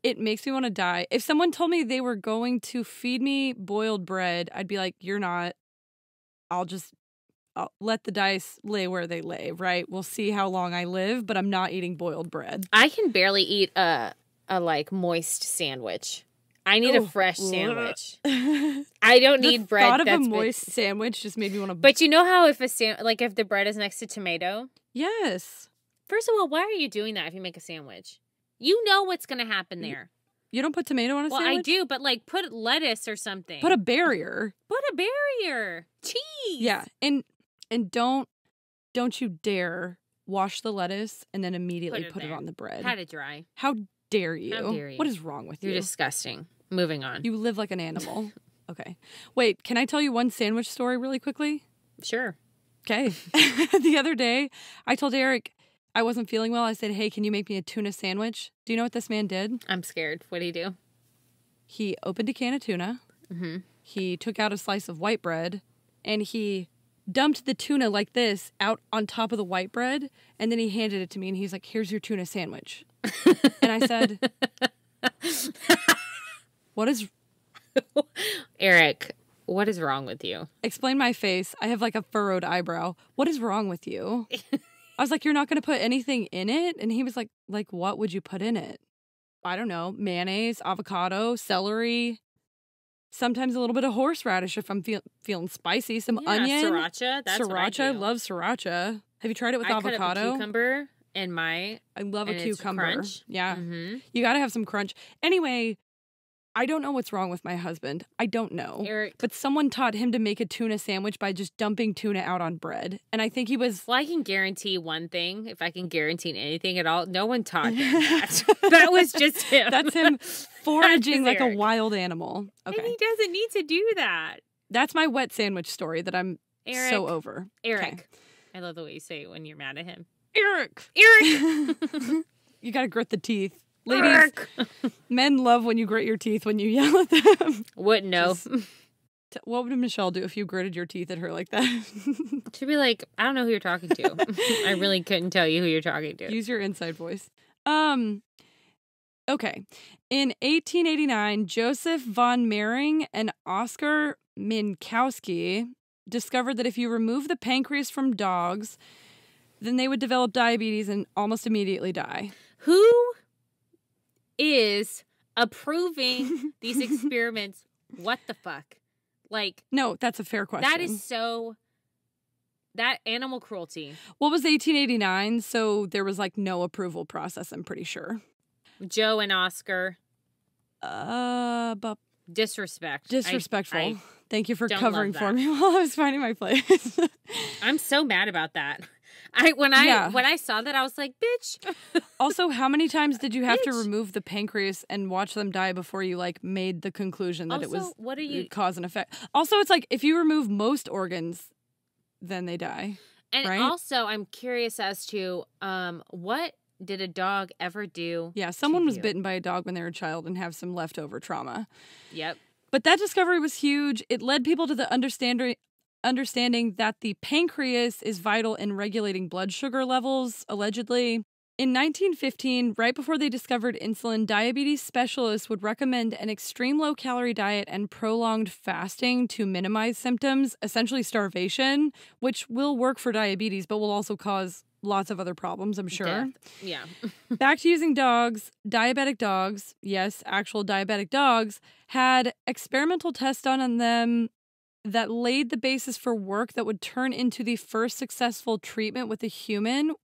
It makes me want to die. If someone told me they were going to feed me boiled bread, I'd be like, you're not. I'll let the dice lay where they lay, right? We'll see how long I live, but I'm not eating boiled bread. I can barely eat a like moist sandwich. I need a fresh sandwich. I don't need bread. The thought of a moist sandwich just made me want to. But you know how if if the bread is next to tomato? Yes. First of all, why are you doing that if you make a sandwich? You know what's going to happen there. You don't put tomato on a sandwich? Well, I do, but like put lettuce or something. Put a barrier. Cheese. Yeah, and don't you dare wash the lettuce and then immediately put it on the bread. Pat it dry. How dare you? How dare you? What is wrong with you? You're disgusting. Moving on. You live like an animal. Okay. Wait, can I tell you one sandwich story really quickly? Sure. Okay. The other day, I told Eric I wasn't feeling well. I said, hey, can you make me a tuna sandwich? Do you know what this man did? I'm scared. What did he do? He opened a can of tuna. Mm-hmm. He took out a slice of white bread, and he dumped the tuna like this out on top of the white bread, and then he handed it to me, and he's like, here's your tuna sandwich. And I said, what is... Eric, what is wrong with you? Explain my face. I have like a furrowed eyebrow. What is wrong with you? I was like, you're not going to put anything in it? And he was like, what would you put in it? I don't know. Mayonnaise, avocado, celery, sometimes a little bit of horseradish if I'm feeling spicy. Some onion. Sriracha. That's sriracha. What I do. I love sriracha. Have you tried it with avocado? Cut up a cucumber in I love a cucumber. Crunch. Yeah. Mm-hmm. You got to have some crunch. Anyway, I don't know what's wrong with my husband. I don't know. Eric. But someone taught him to make a tuna sandwich by just dumping tuna out on bread. And I think he was... Well, I can guarantee one thing. If I can guarantee anything at all, no one taught him that. That was just him. That's him foraging like a wild animal. Okay. And he doesn't need to do that. That's my wet sandwich story that I'm so over. Eric. Okay. I love the way you say it when you're mad at him. Eric. You got to grit the teeth. Ladies, men love when you grit your teeth when you yell at them. Wouldn't know. What would Michelle do if you gritted your teeth at her like that? She'd be like, I don't know who you're talking to. I really couldn't tell you who you're talking to. Use your inside voice. Okay. In 1889, Joseph von Mering and Oscar Minkowski discovered that if you remove the pancreas from dogs, then they would develop diabetes and almost immediately die. Who is approving these experiments? What the fuck? Like, no, that's a fair question. That is that animal cruelty. What was 1889? So there was like no approval process, I'm pretty sure. Joe and Oscar. But disrespectful. Thank you for covering for me while I was finding my place. I'm so mad about that. When I saw that, I was like, bitch. Also, how many times did you have to remove the pancreas and watch them die before you like made the conclusion that it was cause and effect? Also, it's like if you remove most organs, then they die. And right? Also, I'm curious as to what did a dog ever do? Yeah, someone was bitten by a dog when they were a child and have some leftover trauma. Yep. But that discovery was huge. It led people to the understanding that the pancreas is vital in regulating blood sugar levels, allegedly. In 1915, right before they discovered insulin, diabetes specialists would recommend an extreme low-calorie diet and prolonged fasting to minimize symptoms, essentially starvation, which will work for diabetes, but will also cause lots of other problems, I'm sure. Death. Yeah. Back to using dogs. Diabetic dogs, yes, actual diabetic dogs, had experimental tests done on them that laid the basis for work that would turn into the first successful treatment with a human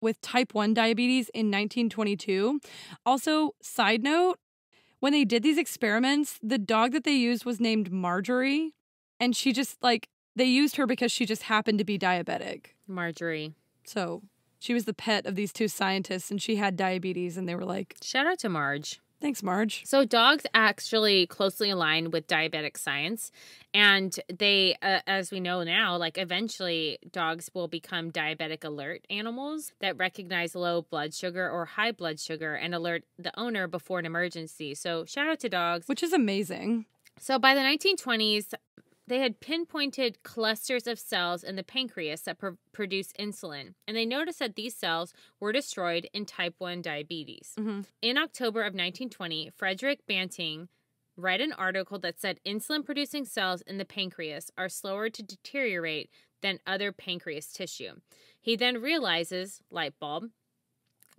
with type 1 diabetes in 1922. Also, side note, when they did these experiments, the dog that they used was named Marjorie, and she just, like, they used her because she just happened to be diabetic. Marjorie. So she was the pet of these two scientists, and she had diabetes, and they were like... Shout out to Marge. Thanks, Marge. So dogs actually closely align with diabetic science, and they, as we know now, like eventually dogs will become diabetic alert animals that recognize low blood sugar or high blood sugar and alert the owner before an emergency. So shout out to dogs. Which is amazing. So by the 1920s, they had pinpointed clusters of cells in the pancreas that produce insulin, and they noticed that these cells were destroyed in type 1 diabetes. Mm-hmm. In October of 1920, Frederick Banting read an article that said insulin-producing cells in the pancreas are slower to deteriorate than other pancreas tissue. He then realizes, light bulb,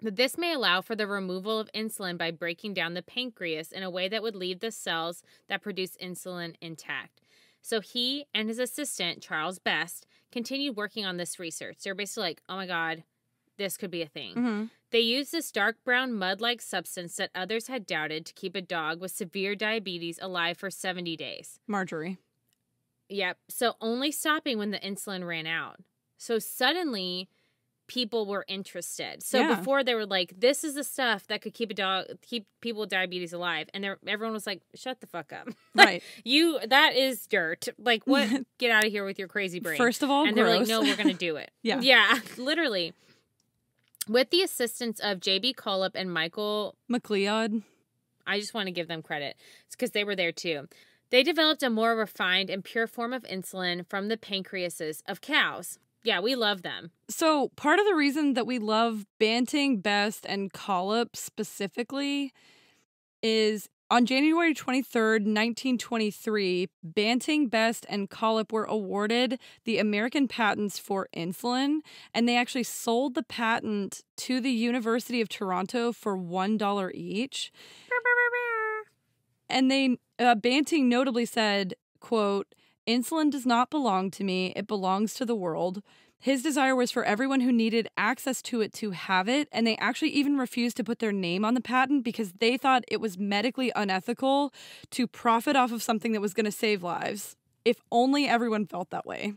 that this may allow for the removal of insulin by breaking down the pancreas in a way that would leave the cells that produce insulin intact. So he and his assistant, Charles Best, continued working on this research. They're basically like, oh my God, this could be a thing. Mm-hmm. They used this dark brown mud-like substance that others had doubted to keep a dog with severe diabetes alive for 70 days. Marjorie. Yep. So only stopping when the insulin ran out. So suddenly people were interested. So before they were like, this is the stuff that could keep people with diabetes alive. And everyone was like, shut the fuck up. Right. That is dirt. Like, what? Get out of here with your crazy brain. First of all, and gross. They're like, no, we're going to do it. Yeah. Yeah, literally. With the assistance of J.B. Cullip and Michael McLeod. I just want to give them credit. It's because they were there too. They developed a more refined and pure form of insulin from the pancreases of cows. Yeah, we love them. So part of the reason that we love Banting, Best, and Cullip specifically is on January 23rd, 1923, Banting, Best, and Cullip were awarded the American patents for insulin, and they actually sold the patent to the University of Toronto for $1 each. And they Banting notably said, quote, "Insulin does not belong to me. It belongs to the world." His desire was for everyone who needed access to it to have it, and they actually even refused to put their name on the patent because they thought it was medically unethical to profit off of something that was going to save lives. If only everyone felt that way.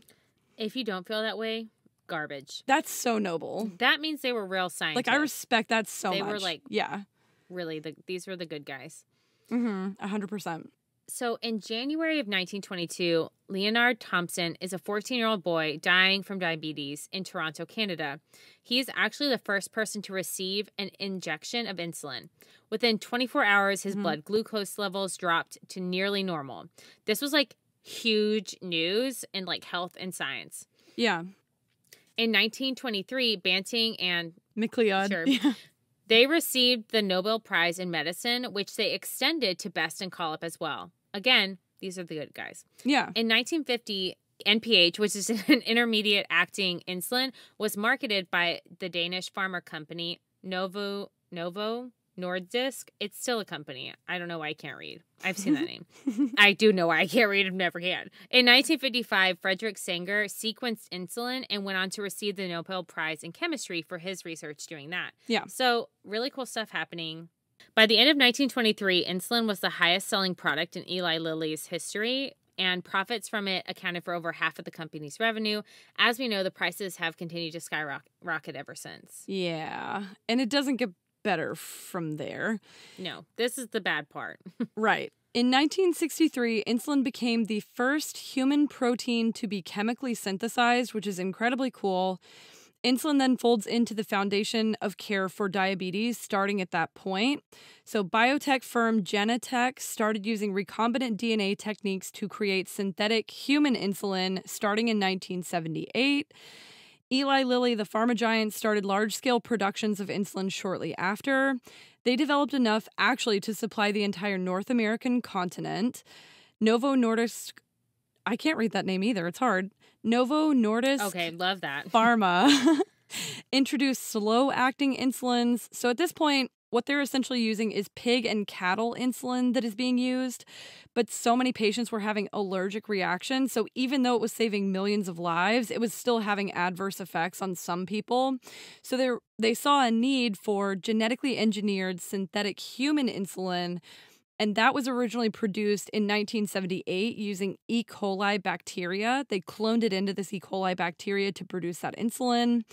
If you don't feel that way, garbage. That's so noble. That means they were real scientists. Like, I respect that so much. They were like, yeah, really, these were the good guys. 100%. So in January of 1922, Leonard Thompson is a 14-year-old boy dying from diabetes in Toronto, Canada. He is actually the first person to receive an injection of insulin. Within 24 hours, his blood glucose levels dropped to nearly normal. This was like huge news in like health and science. Yeah. In 1923, Banting and McLeod. Sure. Yeah. They received the Nobel Prize in Medicine, which they extended to Best and Collip as well. Again, these are the good guys. Yeah. In 1950, NPH, which is an intermediate-acting insulin, was marketed by the Danish pharma company Novo Nordisk. It's still a company. I don't know why I can't read. I've seen that name. I do know why I can't read. I've never can. In 1955, Frederick Sanger sequenced insulin and went on to receive the Nobel Prize in Chemistry for his research doing that. Yeah. So really cool stuff happening. By the end of 1923, insulin was the highest selling product in Eli Lilly's history, and profits from it accounted for over half of the company's revenue. As we know, the prices have continued to skyrocket ever since. Yeah. And it doesn't get better from there. No, this is the bad part. Right. In 1963, insulin became the first human protein to be chemically synthesized, which is incredibly cool. Insulin then folds into the foundation of care for diabetes starting at that point. So biotech firm Genentech started using recombinant DNA techniques to create synthetic human insulin starting in 1978. Eli Lilly, the pharma giant, started large-scale productions of insulin shortly after. They developed enough, actually, to supply the entire North American continent. Novo Nordisk, I can't read that name either, it's hard. Novo Nordisk Okay, love that. Pharma introduced slow-acting insulins. So at this point, what they're essentially using is pig and cattle insulin that is being used, but so many patients were having allergic reactions. So even though it was saving millions of lives, it was still having adverse effects on some people. So they saw a need for genetically engineered synthetic human insulin, and that was originally produced in 1978 using E. coli bacteria. They cloned it into this E. coli bacteria to produce that insulin.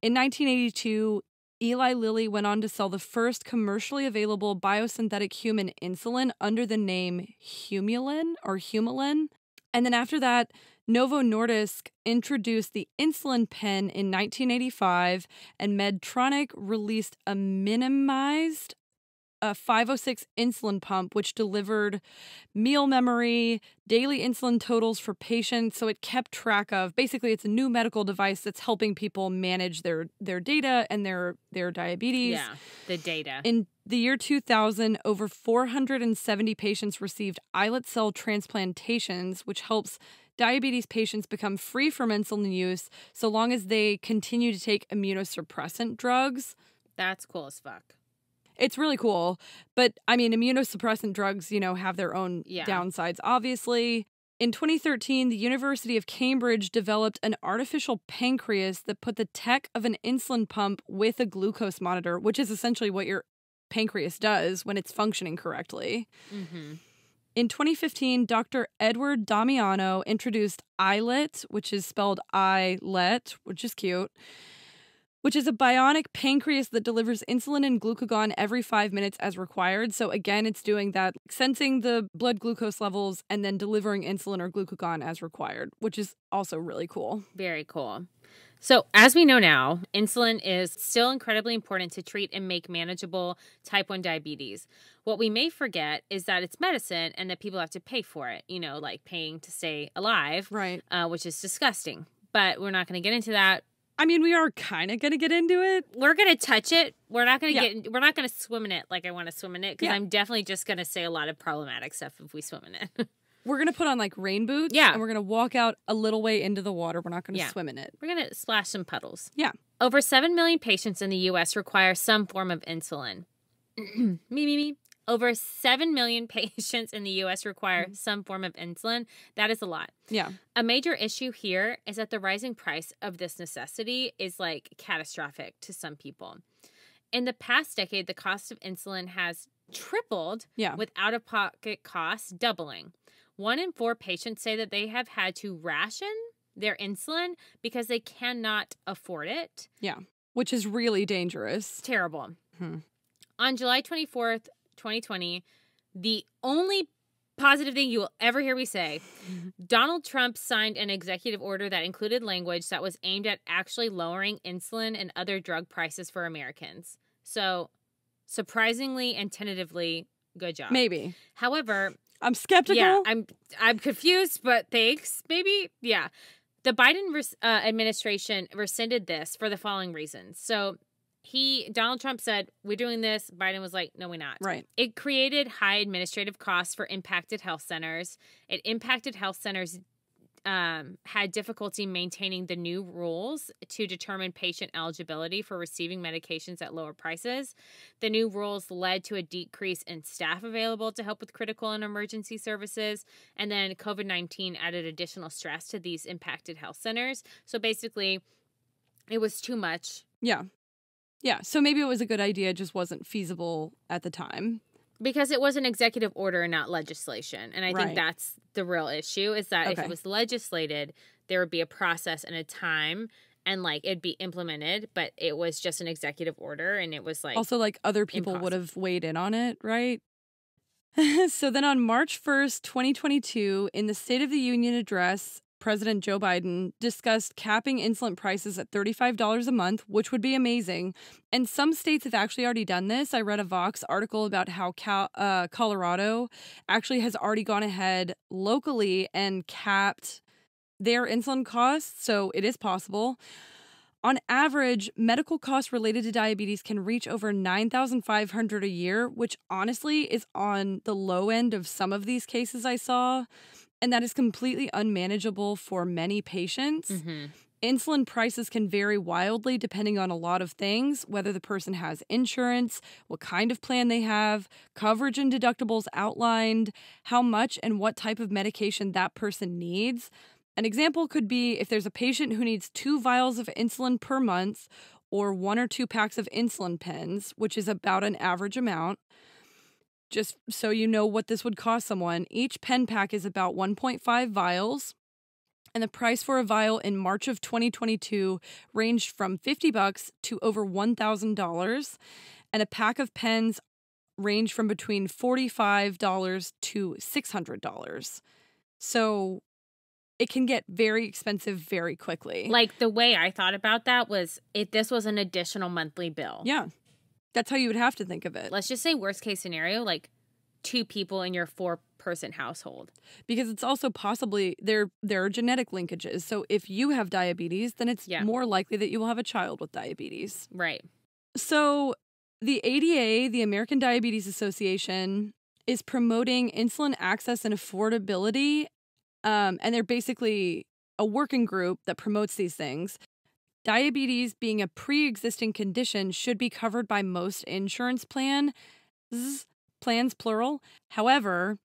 In 1982, Eli Lilly went on to sell the first commercially available biosynthetic human insulin under the name Humulin. And then after that, Novo Nordisk introduced the insulin pen in 1985, and Medtronic released a minimized 506 insulin pump, which delivered meal memory, daily insulin totals for patients. So it kept track of, basically, it's a new medical device that's helping people manage their data and their diabetes. Yeah, the data. In the year 2000, over 470 patients received islet cell transplantations, which helps diabetes patients become free from insulin use so long as they continue to take immunosuppressant drugs. That's cool as fuck. It's really cool. But, I mean, immunosuppressant drugs, have their own downsides, obviously. In 2013, the University of Cambridge developed an artificial pancreas that put the tech of an insulin pump with a glucose monitor, which is essentially what your pancreas does when it's functioning correctly. Mm-hmm. In 2015, Dr. Edward Damiano introduced iLet, which is spelled I-let, which is cute, which is a bionic pancreas that delivers insulin and glucagon every 5 minutes as required. So again, it's doing that, sensing the blood glucose levels and then delivering insulin or glucagon as required, which is also really cool. Very cool. So as we know now, insulin is still incredibly important to treat and make manageable type 1 diabetes. What we may forget is that it's medicine and that people have to pay for it, like paying to stay alive, right? Which is disgusting. But we're not going to get into that. I mean, we are kind of going to get into it. We're going to touch it. We're not going to we're not going to swim in it like I want to swim in it, because I'm definitely just going to say a lot of problematic stuff if we swim in it. We're going to put on like rain boots. Yeah. And we're going to walk out a little way into the water. We're not going to swim in it. We're going to splash some puddles. Yeah. Over 7 million patients in the U.S. require some form of insulin. me. Over 7 million patients in the U.S. require some form of insulin. That is a lot. Yeah. A major issue here is that the rising price of this necessity is like catastrophic to some people. In the past decade, the cost of insulin has tripled with out-of-pocket costs doubling. 1 in 4 patients say that they have had to ration their insulin because they cannot afford it. Yeah, which is really dangerous. It's terrible. On July 24th, 2020, the only positive thing you will ever hear me say, Donald Trump signed an executive order that included language that was aimed at actually lowering insulin and other drug prices for Americans. So, surprisingly and tentatively, good job. Maybe. However, I'm skeptical. Yeah, I'm confused, but thanks. Maybe, yeah. The Biden administration rescinded this for the following reasons. So Donald Trump said, we're doing this. Biden was like, no, we're not. Right. It created high administrative costs for impacted health centers. It impacted health centers had difficulty maintaining the new rules to determine patient eligibility for receiving medications at lower prices. The new rules led to a decrease in staff available to help with critical and emergency services. And then COVID-19 added additional stress to these impacted health centers. So basically, it was too much. Yeah. Yeah. So maybe it was a good idea, it just wasn't feasible at the time. Because it was an executive order and not legislation. And I think that's the real issue, is that if it was legislated, there would be a process and a time and like it'd be implemented, but it was just an executive order and it was like also like other people would have weighed in on it, right? So then on March 1st, 2022, in the State of the Union address, President Joe Biden discussed capping insulin prices at $35 a month, which would be amazing. And some states have actually already done this. I read a Vox article about how Colorado actually has already gone ahead locally and capped their insulin costs. So it is possible. On average, medical costs related to diabetes can reach over $9,500 a year, which honestly is on the low end of some of these cases I saw. And that is completely unmanageable for many patients. Mm-hmm. Insulin prices can vary wildly depending on a lot of things, whether the person has insurance, what kind of plan they have, coverage and deductibles outlined, how much and what type of medication that person needs. An example could be if there's a patient who needs 2 vials of insulin per month or 1 or 2 packs of insulin pens, which is about an average amount. Just so you know what this would cost someone, each pen pack is about 1.5 vials, and the price for a vial in March of 2022 ranged from $50 to over $1,000, and a pack of pens ranged from between $45 to $600. So it can get very expensive very quickly. Like the way I thought about that was this was an additional monthly bill. Yeah. That's how you would have to think of it. Let's just say worst case scenario, like 2 people in your 4-person household. Because it's also possibly there are genetic linkages. So if you have diabetes, then it's more likely that you will have a child with diabetes. Right. So the ADA, the American Diabetes Association, is promoting insulin access and affordability. And they're basically a working group that promotes these things. Diabetes, being a pre-existing condition, should be covered by most insurance plans, plural. However,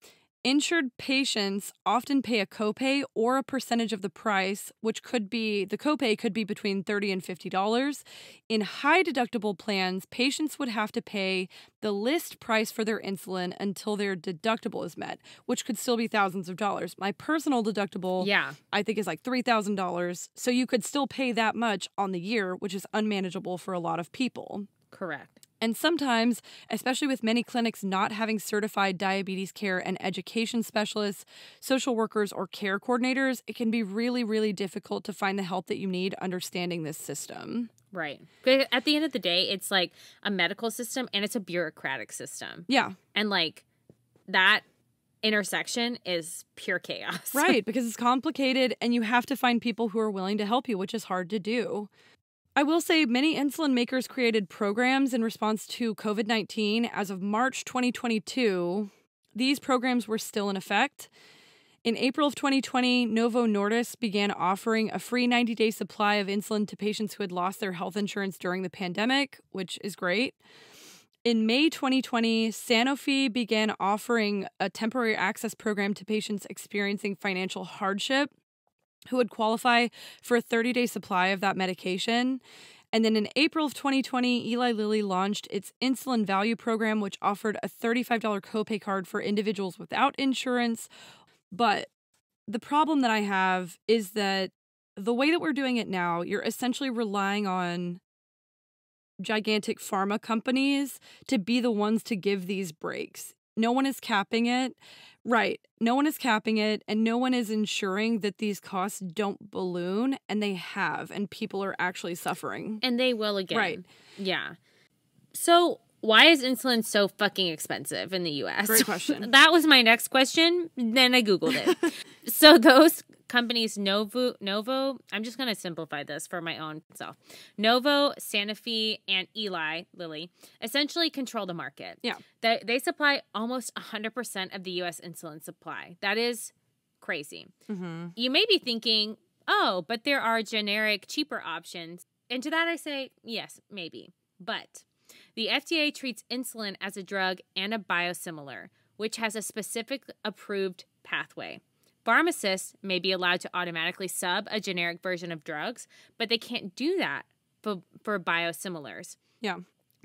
insured patients often pay a copay or a percentage of the price, the copay could be between $30 and $50. In high deductible plans, patients would have to pay the list price for their insulin until their deductible is met, which could still be thousands of dollars. My personal deductible, I think, is like $3,000. So you could still pay that much on the year, which is unmanageable for a lot of people. Correct. And sometimes, especially with many clinics not having certified diabetes care and education specialists, social workers, or care coordinators, it can be really, really difficult to find the help that you need understanding this system. Right. But at the end of the day, it's like a medical system and it's a bureaucratic system. Yeah. And like that intersection is pure chaos. Right, because it's complicated and you have to find people who are willing to help you, which is hard to do. I will say many insulin makers created programs in response to COVID-19. As of March 2022, these programs were still in effect. In April of 2020, Novo Nordisk began offering a free 90-day supply of insulin to patients who had lost their health insurance during the pandemic, which is great. In May 2020, Sanofi began offering a temporary access program to patients experiencing financial hardship who would qualify for a 30-day supply of that medication. And then in April of 2020, Eli Lilly launched its Insulin Value Program, which offered a $35 copay card for individuals without insurance. But the problem that I have is that the way that we're doing it now, you're essentially relying on gigantic pharma companies to be the ones to give these breaks. No one is capping it. Right. No one is capping it, and no one is ensuring that these costs don't balloon, and they have, and people are actually suffering. And they will again. Right. Yeah. So Why is insulin so fucking expensive in the U.S.? Great question. That was my next question. Then I Googled it. So those companies, Novo, I'm just going to simplify this for my own self. Novo, Sanofi, and Eli Lilly essentially control the market. Yeah. They supply almost 100% of the U.S. insulin supply. That is crazy. Mm-hmm. You may be thinking, oh, but there are generic, cheaper options. And to that I say, yes, maybe. But the FDA treats insulin as a drug and a biosimilar, which has a specific approved pathway. Pharmacists may be allowed to automatically sub a generic version of drugs, but they can't do that for biosimilars. Yeah.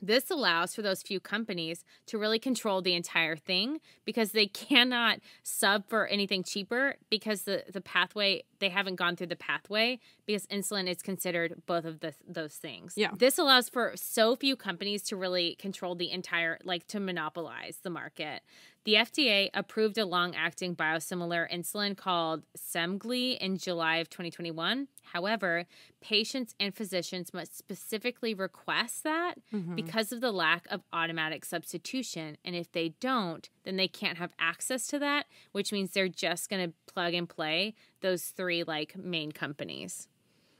This allows for those few companies to really control the entire thing because they cannot sub for anything cheaper because the pathway, they haven't gone through the pathway because insulin is considered both of those things. Yeah. This allows for so few companies to really control the entire, like to monopolize the market. The FDA approved a long-acting biosimilar insulin called Semglee in July of 2021. However, patients and physicians must specifically request that because of the lack of automatic substitution. And if they don't, then they can't have access to that, which means they're just going to plug and play those three like main companies.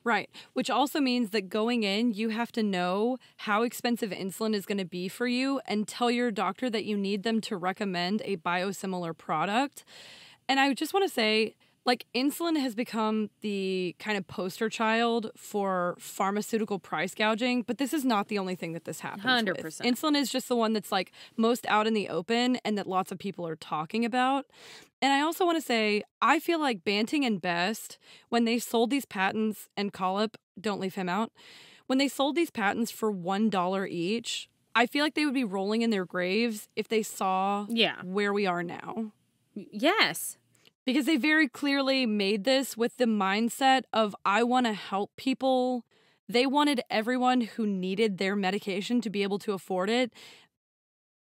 Right. Which also means that going in, you have to know how expensive insulin is going to be for you and tell your doctor that you need them to recommend a biosimilar product. And I just want to say, like, insulin has become the kind of poster child for pharmaceutical price gouging, but this is not the only thing that this happens 100%. with. Insulin is just the one that's like most out in the open and that lots of people are talking about. And I also want to say, I feel like Banting and Best, when they sold these patents, and Collip, don't leave him out, when they sold these patents for $1 each, I feel like they would be rolling in their graves if they saw where we are now. Yes. Because they very clearly made this with the mindset of, I want to help people. They wanted everyone who needed their medication to be able to afford it.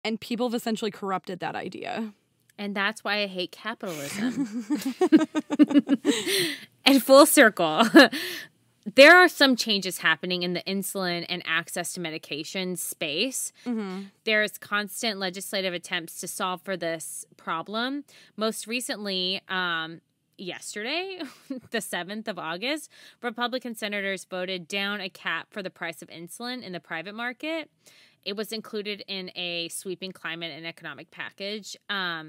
And people have essentially corrupted that idea. And that's why I hate capitalism. And full circle. There are some changes happening in the insulin and access to medication space. There's constant legislative attempts to solve for this problem. Most recently, yesterday, the 7th of August, Republican senators voted down a cap for the price of insulin in the private market. It was included in a sweeping climate and economic package. That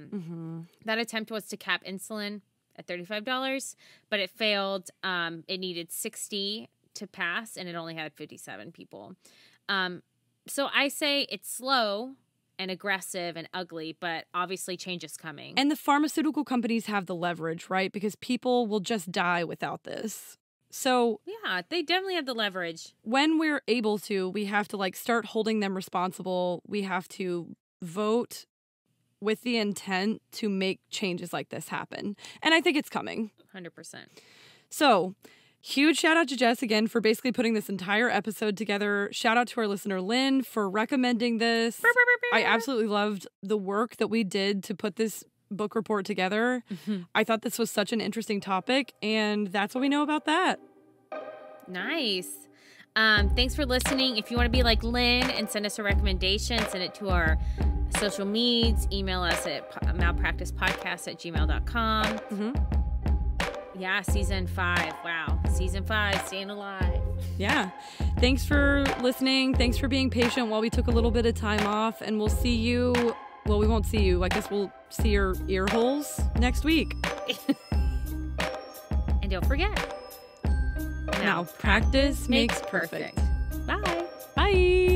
attempt was to cap insulin at $35, but it failed. It needed 60 to pass, and it only had 57 people. So I say it's slow and aggressive and ugly, but obviously change is coming. And the pharmaceutical companies have the leverage, right? Because people will just die without this. So yeah, they definitely have the leverage. When we're able to, we have to like start holding them responsible. We have to vote with the intent to make changes like this happen. And I think it's coming. 100%. So, huge shout out to Jess again for basically putting this entire episode together. Shout out to our listener Lynn for recommending this. I absolutely loved the work that we did to put this book report together. I thought this was such an interesting topic, and that's what we know about that. Nice. Thanks for listening. If you want to be like Lynn and send us a recommendation, send it to our social medias, email us at malpracticepodcast@gmail.com. Yeah, season 5. Wow. Season 5, staying alive. Yeah. Thanks for listening. Thanks for being patient while we took a little bit of time off, and we'll see you. Well, we won't see you. I guess we'll see your ear holes next week. And don't forget, now practice makes perfect. Bye. Bye.